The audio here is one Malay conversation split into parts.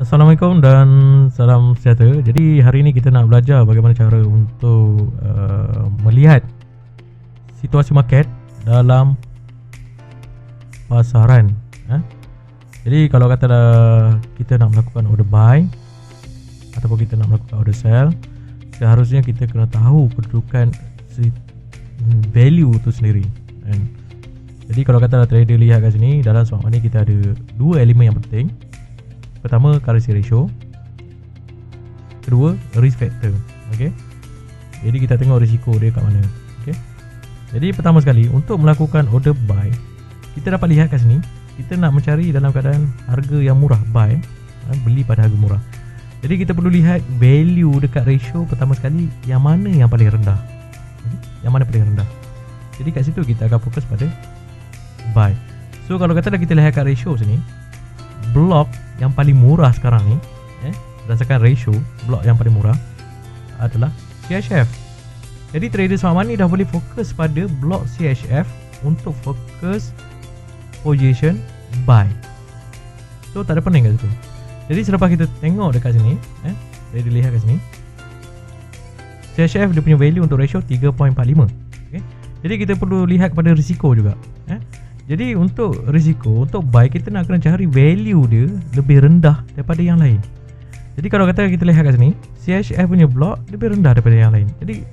Assalamualaikum dan salam sejahtera. Jadi hari ini kita nak belajar bagaimana cara untuk melihat situasi market dalam pasaran. Jadi kalau katalah kita nak melakukan order buy ataupun kita nak melakukan order sell, seharusnya kita kena tahu kedudukan value tu sendiri. Jadi kalau katalah trader lihat kat sini, dalam smart money kita ada dua elemen yang penting. Pertama, currency ratio. Kedua, risk factor. Okey. Jadi kita tengok risiko dia kat mana. Okey. Jadi pertama sekali, untuk melakukan order buy, kita dapat lihat kat sini, kita nak mencari dalam keadaan harga yang murah, buy, beli pada harga murah. Jadi kita perlu lihat value dekat ratio pertama sekali yang mana yang paling rendah. Yang mana paling rendah. Jadi kat situ kita akan fokus pada buy. So kalau katalah kita lihat kat ratio sini, blok yang paling murah sekarang ni, berdasarkan ratio, blok yang paling murah adalah CHF. Jadi trader smart money dah boleh fokus pada blok CHF untuk fokus position buy. So tak ada pening kat situ. Jadi selepas kita tengok dekat sini, trader lihat kat sini, CHF dia punya value untuk ratio 3.45. Okay. Jadi kita perlu lihat kepada risiko juga. Jadi untuk risiko, untuk buy, kita nak kena cari value dia lebih rendah daripada yang lain. Jadi kalau kata kita lihat kat sini, CHF punya block lebih rendah daripada yang lain. Jadi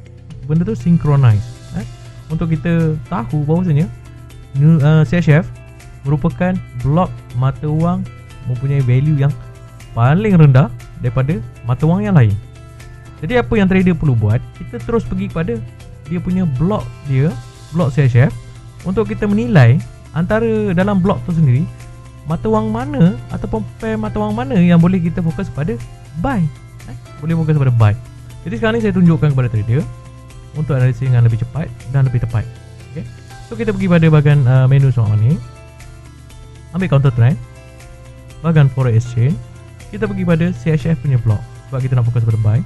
benda tu synchronize. Untuk kita tahu bahawasanya CHF merupakan blok mata wang mempunyai value yang paling rendah daripada mata wang yang lain. Jadi apa yang trader perlu buat, kita terus pergi kepada dia punya blok dia, blok CHF, untuk kita menilai antara dalam blok tu sendiri mata wang mana ataupun pair mata wang mana yang boleh kita fokus pada buy. Boleh fokus pada buy. Jadi sekarang ni saya tunjukkan kepada trader untuk analisis dengan lebih cepat dan lebih tepat. Okay. So kita pergi pada bahagian menu smart money, ambil counter trend, bahagian forex exchange, kita pergi pada CHF punya blok sebab kita nak fokus pada buy.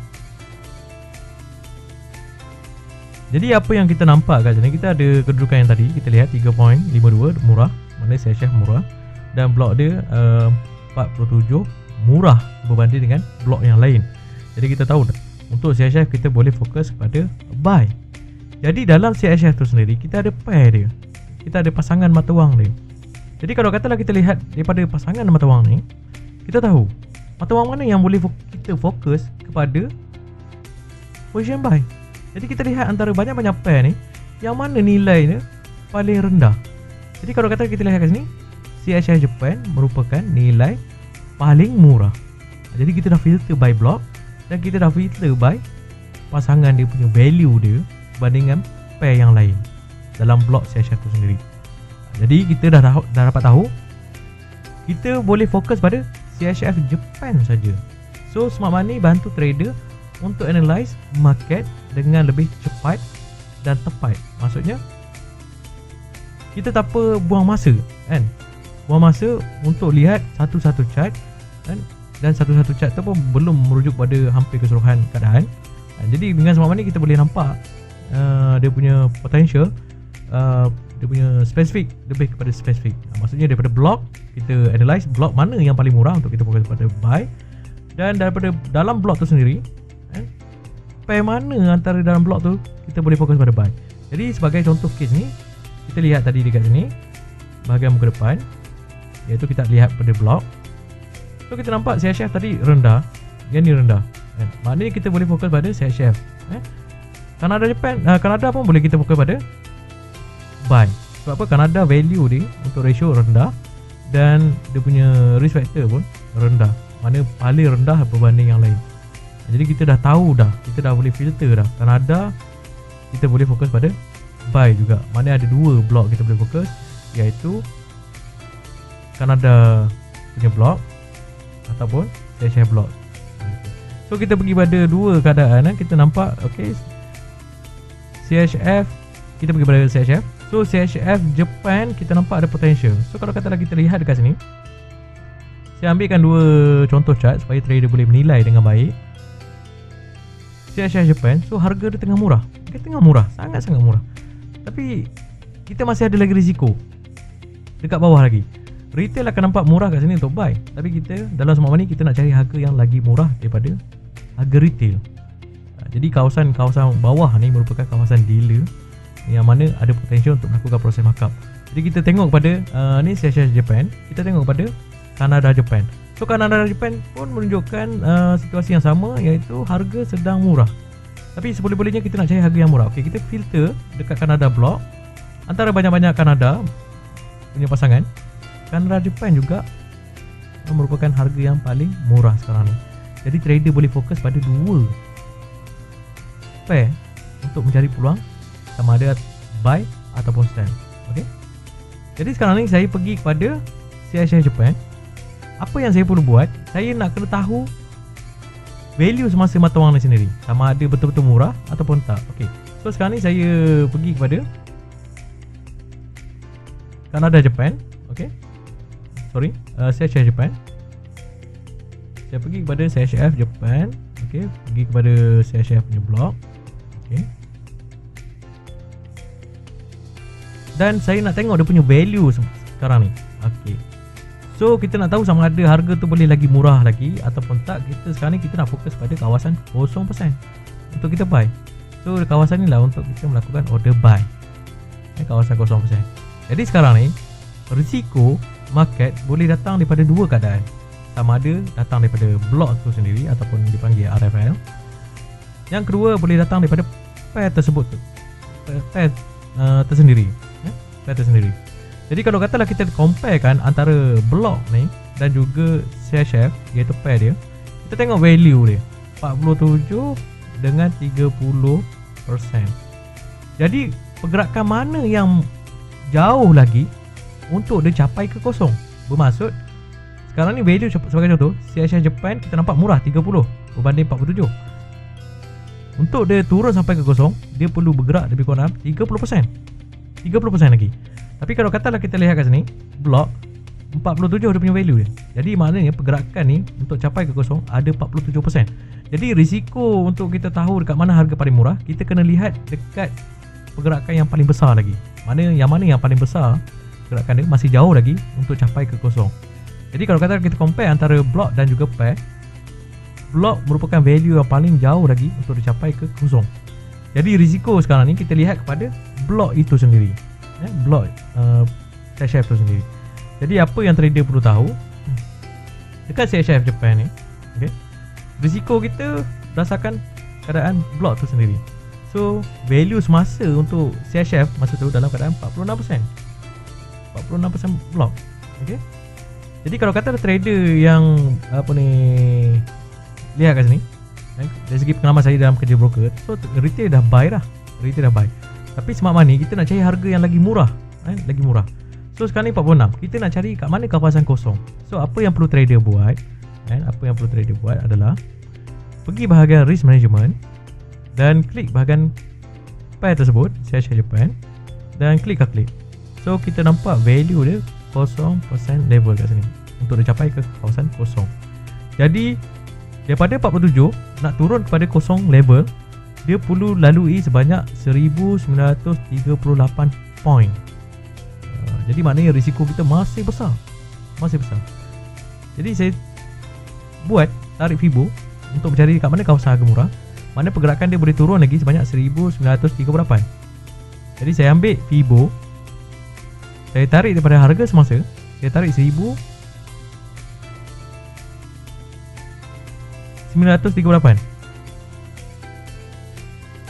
Jadi apa yang kita nampak kat sini, kita ada kedudukan yang tadi kita lihat 3.52 murah, maknanya CHF murah, dan blok dia 47 murah berbanding dengan blok yang lain. Jadi kita tahu untuk CHF kita boleh fokus pada buy. Jadi dalam CHF tu sendiri kita ada pair dia, kita ada pasangan mata wang dia. Jadi kalau katalah kita lihat daripada pasangan mata wang ni, kita tahu mata wang mana yang boleh kita fokus kepada position buy. Jadi kita lihat antara banyak-banyak pair ni, yang mana nilainya paling rendah. Jadi kalau kata kita lihat kat sini, CHF Japan merupakan nilai paling murah. Jadi kita dah filter by block dan kita dah filter by pasangan dia punya value dia berbanding dengan pair yang lain dalam blok CHF tu sendiri. Jadi kita dah dapat tahu kita boleh fokus pada CHF Japan saja. So smart money bantu trader untuk analyze market dengan lebih cepat dan tepat. Maksudnya kita tak apa buang masa, kan? Buang masa untuk lihat satu-satu chart, kan? Dan satu-satu chart tu pun belum merujuk pada hampir keseluruhan keadaan. Jadi dengan smart money kita boleh nampak dia punya potential, dia punya spesifik, lebih kepada spesifik. Maksudnya daripada blok, kita analyze blok mana yang paling murah untuk kita fokus pada buy, dan daripada dalam blok tu sendiri, pair mana antara dalam blok tu kita boleh fokus pada buy. Jadi sebagai contoh case ni, kita lihat tadi dekat sini bahagian muka depan, iaitu kita lihat pada blok. So kita nampak CHF tadi rendah, yang ni rendah, kan? Maknanya kita boleh fokus pada CHF. Kanada Japan, Kanada pun boleh kita fokus pada buy. Sebab apa? Kanada value dia untuk ratio rendah dan dia punya risk factor pun rendah, mana paling rendah berbanding yang lain. Jadi kita dah tahu dah, kita dah boleh filter dah. Kanada kita boleh fokus pada buy juga. Mana ada dua blok kita boleh fokus, iaitu Kanada punya blok ataupun CHF blok. So kita pergi pada dua keadaan, kita nampak okey, CHF, kita pergi pada CHF. So CHF Japan kita nampak ada potential. So kalau katalah kita lihat dekat sini, saya ambilkan dua contoh chart supaya trader boleh menilai dengan baik. CHF Japan, so harga dia tengah murah. Dia tengah murah, sangat-sangat murah. Tapi kita masih ada lagi risiko dekat bawah lagi. Retail akan nampak murah kat sini untuk buy, tapi kita dalam smart money kita nak cari harga yang lagi murah daripada harga retail. Jadi kawasan-kawasan bawah ni merupakan kawasan dealer yang mana ada potensial untuk melakukan proses markup. Jadi kita tengok kepada ni CHF Japan, kita tengok kepada Kanada Japan. So Kanada Japan pun menunjukkan situasi yang sama, iaitu harga sedang murah. Tapi seboleh-bolehnya kita nak cari harga yang murah. Okey, kita filter dekat Kanada block. Antara banyak-banyak Kanada punya pasangan, Kanada Japan juga merupakan harga yang paling murah sekarang ni. Jadi trader boleh fokus pada dua pair untuk mencari peluang sama ada buy ataupun sell. Okey. Jadi sekarang ni saya pergi kepada CHF Japan. Apa yang saya perlu buat? Saya nak kena tahu value semasa mata wang ni sendiri, sama ada betul-betul murah ataupun tak. Okey. So sekarang ni saya pergi kepada Kanada Japan. Okey. Sorry, CHF Japan. Saya pergi kepada CHF Japan. Okey, pergi kepada CHF punya block. Okey. Dan saya nak tengok dia punya value sekarang ni. Okey. So kita nak tahu sama ada harga tu boleh lagi murah lagi ataupun tak. Kita sekarang ni kita nak fokus pada kawasan 0% untuk kita buy. So kawasan ni lah untuk kita melakukan order buy. Kawasan 0%. Jadi sekarang ni risiko market boleh datang daripada dua keadaan. Sama ada datang daripada blok tu sendiri ataupun dipanggil RFL. Yang kedua boleh datang daripada pair tersebut tu. Pair tersendiri. Pair tersendiri. Jadi kalau katalah kita comparekan antara blok ni dan juga CHF, iaitu pair dia, kita tengok value dia 47 dengan 30%. Jadi pergerakan mana yang jauh lagi untuk dia capai ke kosong? Bermaksud sekarang ni value sebagai contoh, CHF Japan kita nampak murah 30 berbanding 47. Untuk dia turun sampai ke kosong, dia perlu bergerak lebih kurang 30%. 30% lagi. Tapi kalau katalah kita lihat kat sini, blok 47 dia punya value dia. Jadi maknanya pergerakan ni untuk capai ke kosong ada 47%. Jadi risiko untuk kita tahu dekat mana harga paling murah, kita kena lihat dekat pergerakan yang paling besar lagi. Mana yang paling besar pergerakan dia masih jauh lagi untuk capai ke kosong. Jadi kalau kata kita compare antara blok dan juga pair, blok merupakan value yang paling jauh lagi untuk dicapai ke kosong. Jadi risiko sekarang ni kita lihat kepada blok itu sendiri. Blok CHF tu sendiri. Jadi apa yang trader perlu tahu dekat CHF Japan ni, okay, risiko kita berdasarkan keadaan blok tu sendiri. So value semasa untuk CHF masa tu dalam keadaan 46%. 46% blok. Okay. Jadi kalau kata trader yang apa ni lihat kat sini, dari segi pengalaman saya dalam kerja broker, so retail dah buy dah. Retail dah buy. Tapi smart money kita nak cari harga yang lagi murah, lagi murah. So sekarang ni 46, kita nak cari kat mana kawasan kosong. So apa yang perlu trader buat, apa yang perlu trader buat adalah pergi bahagian risk management dan klik bahagian pair tersebut, CHF Japan, dan klik calculate. So kita nampak value dia 0% level kat sini untuk dicapai ke kawasan kosong. Jadi daripada 47 nak turun kepada kosong level, dia perlu lalui sebanyak 1938 point. Jadi maknanya risiko kita masih besar. Masih besar. Jadi saya buat tarik Fibo untuk mencari kat mana kawasan harga murah, mana pergerakan dia boleh turun lagi sebanyak 1938. Jadi saya ambil Fibo, saya tarik daripada harga semasa, saya tarik 1938.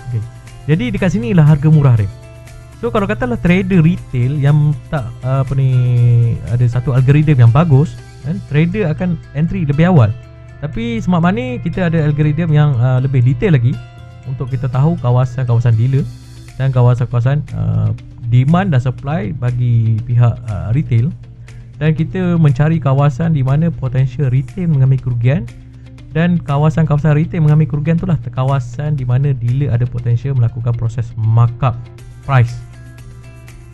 Okay. Jadi dekat sini lah harga murah dia. So kalau katalah trader retail yang tak apa ni, ada satu algoritma yang bagus, trader akan entry lebih awal. Tapi smart money kita ada algoritma yang lebih detail lagi untuk kita tahu kawasan-kawasan dealer dan kawasan-kawasan demand dan supply bagi pihak retail, dan kita mencari kawasan di mana potensial retail mengalami kerugian, dan kawasan-kawasan retail mengalami kerugian itulah kawasan di mana dealer ada potensial melakukan proses markup price.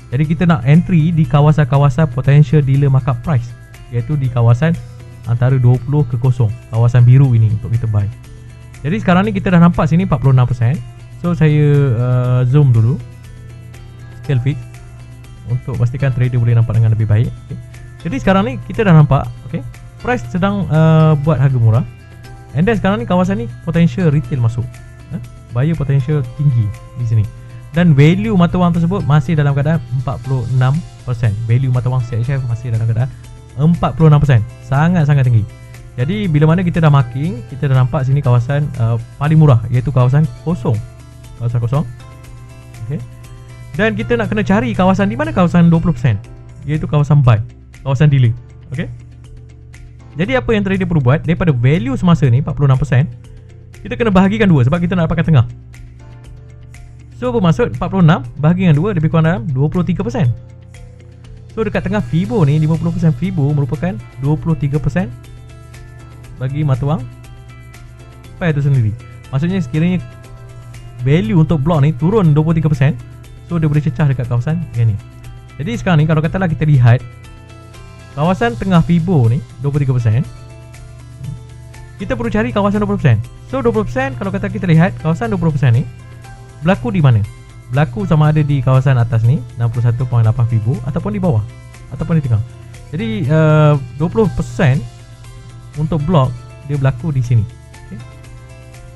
Jadi kita nak entry di kawasan-kawasan potensial dealer markup price, iaitu di kawasan antara 20 ke 0, kawasan biru ini untuk kita buy. Jadi sekarang ni kita dah nampak sini 46%. So saya zoom dulu, scale fix, untuk pastikan trader boleh nampak dengan lebih baik. Okay. Jadi sekarang ni kita dah nampak, okay, price sedang buat harga murah. And then sekarang ni kawasan ni potential retail masuk, buyer potential tinggi di sini. Dan value mata wang tersebut masih dalam keadaan 46%. Value mata wang CHF masih dalam keadaan 46%. Sangat-sangat tinggi. Jadi bila mana kita dah marking, kita dah nampak sini kawasan paling murah, iaitu kawasan kosong. Kawasan kosong. Okay. Dan kita nak kena cari kawasan di mana kawasan 20%, iaitu kawasan buy, kawasan dealer. Okay. Jadi apa yang trader perlu buat, daripada value semasa ni 46%, kita kena bahagikan 2 sebab kita nak dapatkan tengah. So bermaksud 46 bahagikan 2 lebih kurang dalam 23%. So dekat tengah Fibo ni 50% Fibo merupakan 23% bagi mata wang pair itu sendiri. Maksudnya sekiranya value untuk blok ni turun 23%, so dia boleh cecah dekat kawasan yang ni. Jadi sekarang ni kalau katalah kita lihat kawasan tengah Fibo ni 23%, kita perlu cari kawasan 20%. So 20% kalau kata kita lihat kawasan 20% ni berlaku di mana? Berlaku sama ada di kawasan atas ni 61.8 Fibo ataupun di bawah ataupun di tengah. Jadi 20% untuk blok dia berlaku di sini. Okay?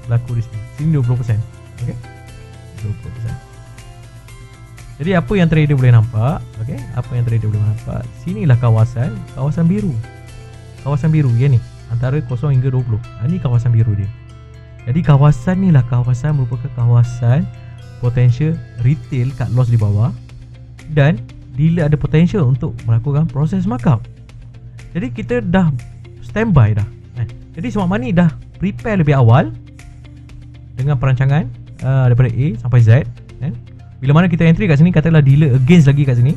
Berlaku di sini. Sini 20%. Okey. 20%. Jadi apa yang trader boleh nampak? Okey, apa yang trader boleh nampak? Sinilah kawasan biru. Kawasan biru ya ni, antara 0 hingga 20. Ini kawasan biru dia. Jadi kawasan ni lah kawasan merupakan kawasan potential retail cut loss di bawah, dan dealer ada potential untuk melakukan proses markup. Jadi kita dah standby dah. Jadi smart money dah prepare lebih awal dengan perancangan daripada A sampai Z. Bila mana kita entry kat sini, katalah dealer against lagi kat sini,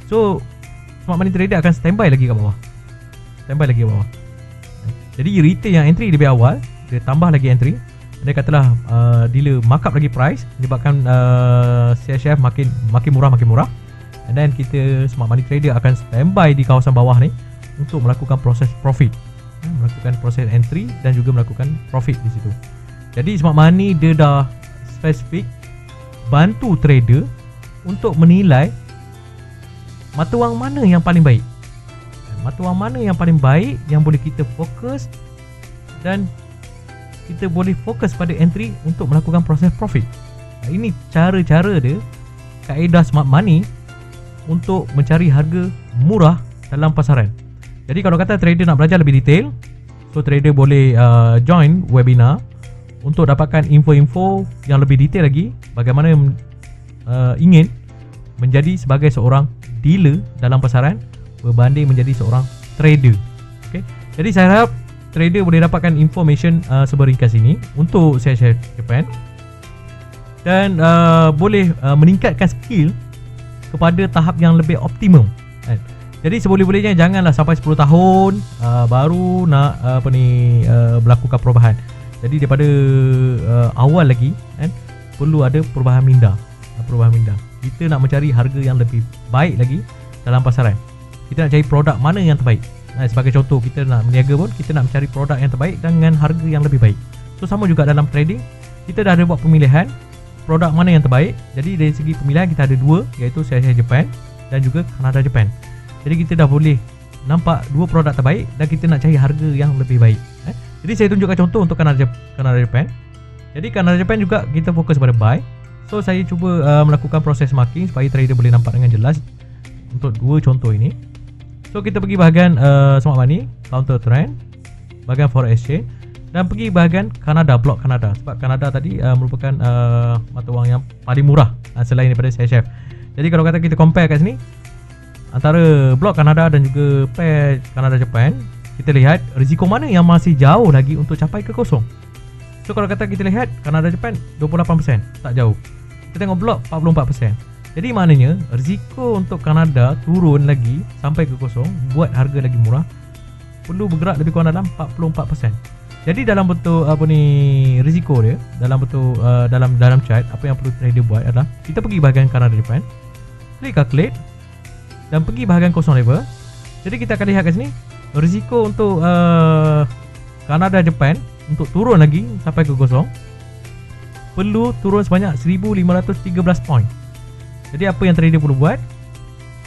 so smart money trader akan standby lagi kat bawah. Standby lagi kat bawah. Jadi retail yang entry lebih awal, dia tambah lagi entry. Dia katalah dealer markup lagi price, menyebabkan CHF makin murah. And then kita smart money trader akan standby di kawasan bawah ni untuk melakukan proses profit, melakukan proses entry dan juga melakukan profit di situ. Jadi smart money dia dah spesifik bantu trader untuk menilai mata wang mana yang paling baik, mata wang mana yang paling baik yang boleh kita fokus, dan kita boleh fokus pada entry untuk melakukan proses profit. Ini cara-cara dia, kaedah smart money untuk mencari harga murah dalam pasaran. Jadi kalau kata trader nak belajar lebih detail, so trader boleh join webinar untuk dapatkan info-info yang lebih detail lagi bagaimana ingin menjadi sebagai seorang dealer dalam pasaran berbanding menjadi seorang trader. Okay? Jadi saya harap trader boleh dapatkan information seberingkas ini untuk CHF Japan, dan boleh meningkatkan skill kepada tahap yang lebih optimum. Jadi seboleh-bolehnya janganlah sampai 10 tahun baru nak melakukan perubahan. Jadi daripada awal lagi perlu ada perubahan minda. Kita nak mencari harga yang lebih baik lagi dalam pasaran. Kita nak cari produk mana yang terbaik. Sebagai contoh, kita nak berniaga pun, kita nak mencari produk yang terbaik dengan harga yang lebih baik. So sama juga dalam trading, kita dah ada buat pemilihan produk mana yang terbaik. Jadi dari segi pemilihan kita ada dua, iaitu CHF Japan dan juga Canada Japan. Jadi kita dah boleh nampak dua produk terbaik dan kita nak cari harga yang lebih baik. Jadi saya tunjukkan contoh untuk Canada Japan. Jadi Canada Japan juga kita fokus pada buy. So saya cuba melakukan proses marking supaya trader boleh nampak dengan jelas untuk dua contoh ini. So kita pergi bahagian smart money, counter trend, bahagian forex exchange, dan pergi bahagian Canada, blok Canada. Sebab Canada tadi merupakan mata wang yang paling murah selain daripada CHF. Jadi kalau kata kita compare kat sini antara blok Canada dan juga pair Canada Japan, kita lihat risiko mana yang masih jauh lagi untuk capai ke kosong. So kalau kata kita lihat Canada Japan 28%, tak jauh. Kita tengok blok 44%. Jadi maknanya risiko untuk Canada turun lagi sampai ke kosong, buat harga lagi murah, perlu bergerak lebih kurang dalam 44%. Jadi dalam bentuk risiko dia, dalam bentuk dalam chart, apa yang perlu trader buat adalah kita pergi bahagian Canada Japan, klik calculate dan pergi bahagian kosong level. Jadi kita akan lihat kat sini risiko untuk Canada Japan untuk turun lagi sampai ke kosong perlu turun sebanyak 1513 point. Jadi apa yang trader perlu buat?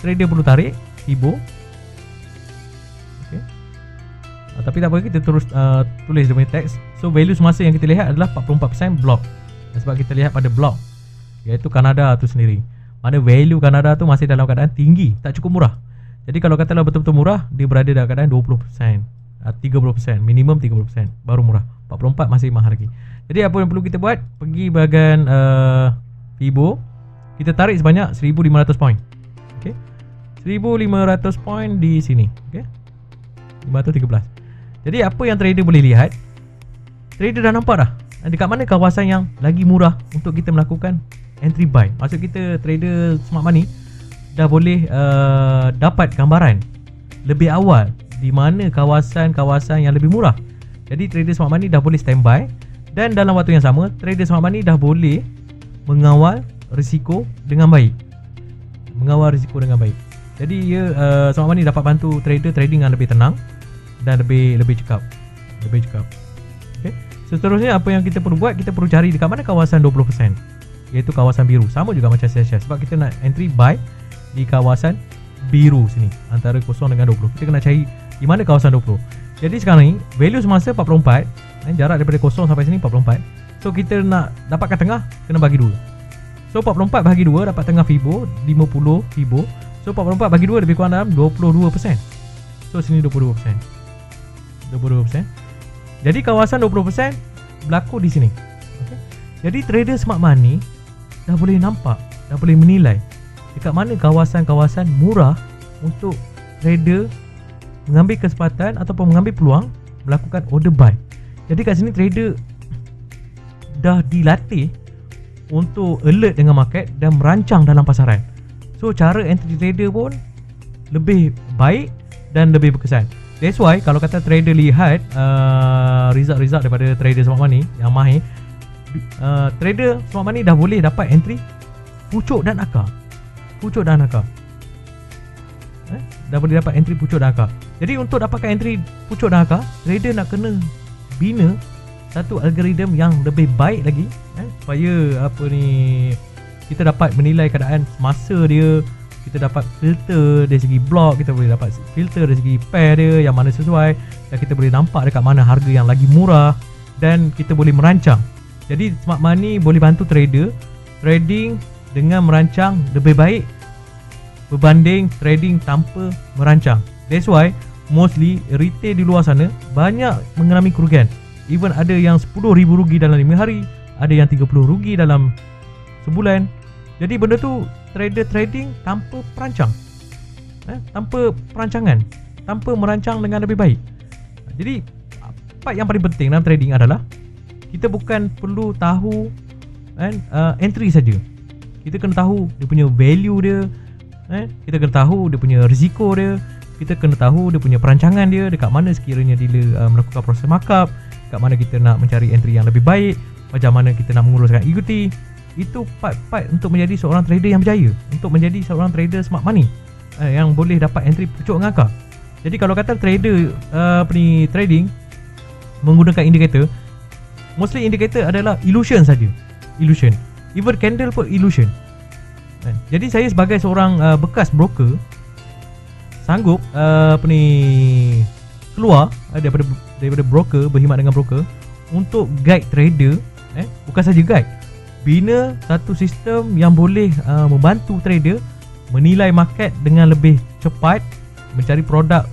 Trader perlu tarik Fibo Tapi tak apa, kita terus tulis dia punya teks. So value semasa yang kita lihat adalah 44% block. Sebab kita lihat pada block, iaitu Kanada tu sendiri. Mana value Kanada tu masih dalam keadaan tinggi, tak cukup murah. Jadi kalau katalah betul-betul murah, dia berada dalam keadaan 20%, 30%, minimum 30%, baru murah. 44 masih mahal lagi. Jadi apa yang perlu kita buat? Pergi bahagian Fibo, kita tarik sebanyak 1500 poin. Okay, 1500 poin di sini. Okay, 513. Jadi apa yang trader boleh lihat, trader dah nampak dah dekat mana kawasan yang lagi murah untuk kita melakukan entry buy. Maksud kita trader smart money dah boleh dapat gambaran lebih awal di mana kawasan-kawasan yang lebih murah. Jadi trader smart money dah boleh standby, dan dalam waktu yang sama trader smart money dah boleh mengawal risiko dengan baik. Jadi smart money dapat bantu trader trading dengan lebih tenang dan lebih cekap. Okay. Seterusnya apa yang kita perlu buat, kita perlu cari dekat mana kawasan 20%, iaitu kawasan biru. Sama juga macam share, sebab kita nak entry buy di kawasan biru sini, antara 0 dengan 20. Kita kena cari di mana kawasan 20. Jadi sekarang ni value semasa 44, jarak daripada 0 sampai sini 44. So kita nak dapatkan tengah, kena bagi 2. So 44 bahagi 2 dapat tengah Fibo 50 Fibo. So 44 bagi 2 lebih kurang dalam 22%. So sini 22%. Jadi kawasan 20% berlaku di sini. Okay. Jadi trader smart money dah boleh nampak, dah boleh menilai dekat mana kawasan-kawasan murah untuk trader mengambil kesempatan ataupun mengambil peluang melakukan order buy. Jadi kat sini trader dah dilatih untuk alert dengan market dan merancang dalam pasaran. So cara entry trader pun lebih baik dan lebih berkesan. That's why kalau kata trader lihat result-result daripada trader smart money yang mahir, trader smart money dah boleh dapat entry pucuk dan akar. Dah boleh dapat entry pucuk dan akar. Jadi untuk dapatkan entry pucuk dan akar, trader nak kena bina satu algoritma yang lebih baik lagi, supaya kita dapat menilai keadaan semasa dia. Kita dapat filter dari segi block, kita boleh dapat filter dari segi pair dia yang mana sesuai, dan kita boleh nampak dekat mana harga yang lagi murah, dan kita boleh merancang. Jadi smart money boleh bantu trader trading dengan merancang lebih baik berbanding trading tanpa merancang. That's why mostly retail di luar sana banyak mengalami kerugian. Even ada yang 10,000 rugi dalam 5 hari, ada yang 30 rugi dalam sebulan. Jadi benda tu trader trading tanpa perancang, tanpa perancangan, tanpa merancang dengan lebih baik. Jadi part yang paling penting dalam trading adalah kita bukan perlu tahu entry saja. Kita kena tahu dia punya value dia, kita kena tahu dia punya risiko dia, kita kena tahu dia punya perancangan dia, dekat mana sekiranya dealer melakukan proses markup, dekat mana kita nak mencari entry yang lebih baik, macam mana kita nak menguruskan equity. Itu part-part untuk menjadi seorang trader yang berjaya, untuk menjadi seorang trader smart money yang boleh dapat entry pucuk dengan akar. Jadi kalau kata trader trading menggunakan indikator, mostly indikator adalah illusion saja. Illusion. Even candle pun illusion. Jadi saya sebagai seorang bekas broker sanggup keluar daripada broker, berkhidmat dengan broker untuk guide trader, bukan saja guide, bina satu sistem yang boleh membantu trader menilai market dengan lebih cepat, mencari produk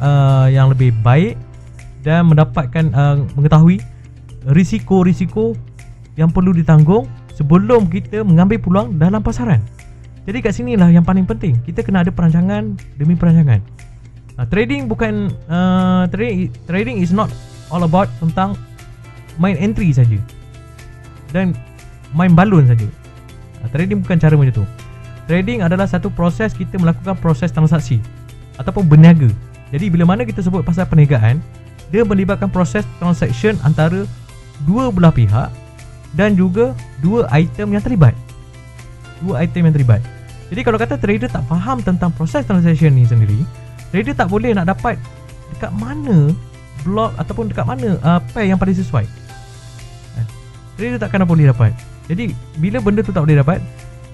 yang lebih baik, dan mendapatkan mengetahui risiko-risiko yang perlu ditanggung sebelum kita mengambil peluang dalam pasaran. Jadi kat sinilah yang paling penting, kita kena ada perancangan demi perancangan. Trading bukan trading is not all about tentang main entry saja dan main balon saja. Trading bukan cara macam tu. Trading adalah satu proses, kita melakukan proses transaksi ataupun berniaga. Jadi bila mana kita sebut pasal perniagaan, dia melibatkan proses transaction antara dua belah pihak dan juga dua item yang terlibat. Jadi kalau kata trader tak faham tentang proses transaction ni sendiri, trader tak boleh nak dapat dekat mana block ataupun dekat mana pair yang paling sesuai. Trader takkan boleh dapat. Jadi bila benda tu tak boleh dapat,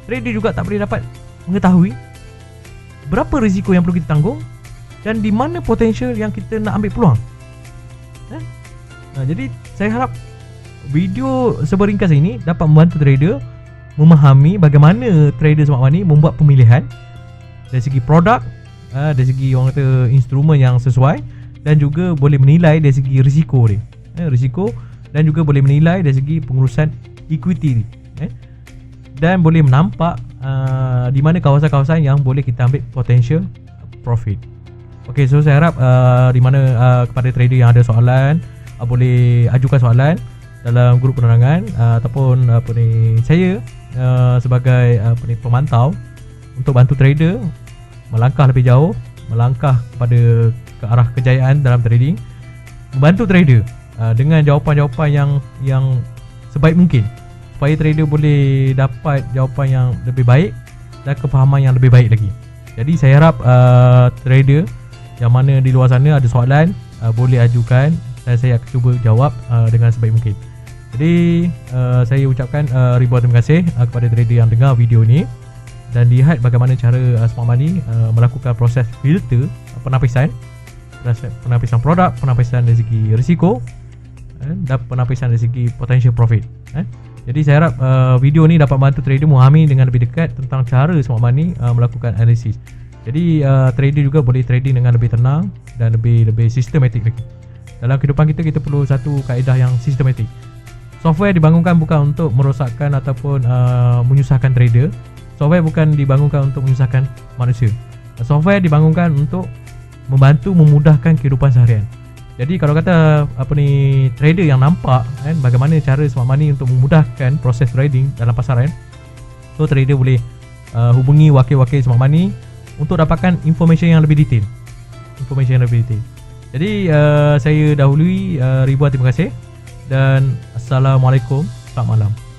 trader juga tak boleh dapat mengetahui berapa risiko yang perlu kita tanggung dan di mana potensial yang kita nak ambil peluang. Jadi saya harap video seberingkas ini dapat membantu trader memahami bagaimana trader smart money membuat pemilihan dari segi produk, dari segi orang kata instrumen yang sesuai, dan juga boleh menilai dari segi risiko dia, risiko, dan juga boleh menilai dari segi pengurusan equity ni, dan boleh menampak di mana kawasan-kawasan yang boleh kita ambil potential profit. Okay, so saya harap di mana kepada trader yang ada soalan, boleh ajukan soalan dalam grup penerangan, ataupun saya sebagai pemantau untuk bantu trader melangkah lebih jauh, melangkah kepada ke arah kejayaan dalam trading, membantu trader dengan jawapan-jawapan yang sebaik mungkin supaya trader boleh dapat jawapan yang lebih baik dan kefahaman yang lebih baik lagi. Jadi saya harap trader yang mana di luar sana ada soalan, boleh ajukan dan saya akan cuba jawab dengan sebaik mungkin. Jadi saya ucapkan ribuan terima kasih kepada trader yang dengar video ni dan lihat bagaimana cara Smart Money melakukan proses filter penapisan produk, penapisan dari segi risiko, dan penapisan dari segi potential profit. Jadi saya harap video ni dapat membantu trader memahami dengan lebih dekat tentang cara Smart Money melakukan analisis. Jadi trader juga boleh trading dengan lebih tenang dan lebih sistematik lagi. Dalam kehidupan kita perlu satu kaedah yang sistematik. Software dibangunkan bukan untuk merosakkan ataupun menyusahkan trader. Software bukan dibangunkan untuk menyusahkan manusia. Software dibangunkan untuk membantu memudahkan kehidupan seharian. Jadi kalau kata trader yang nampak bagaimana cara Smart Money untuk memudahkan proses trading dalam pasaran, so trader boleh hubungi wakil-wakil Smart Money untuk dapatkan information yang lebih detail. Jadi saya dahului ribuan terima kasih dan Assalamualaikum, selamat malam.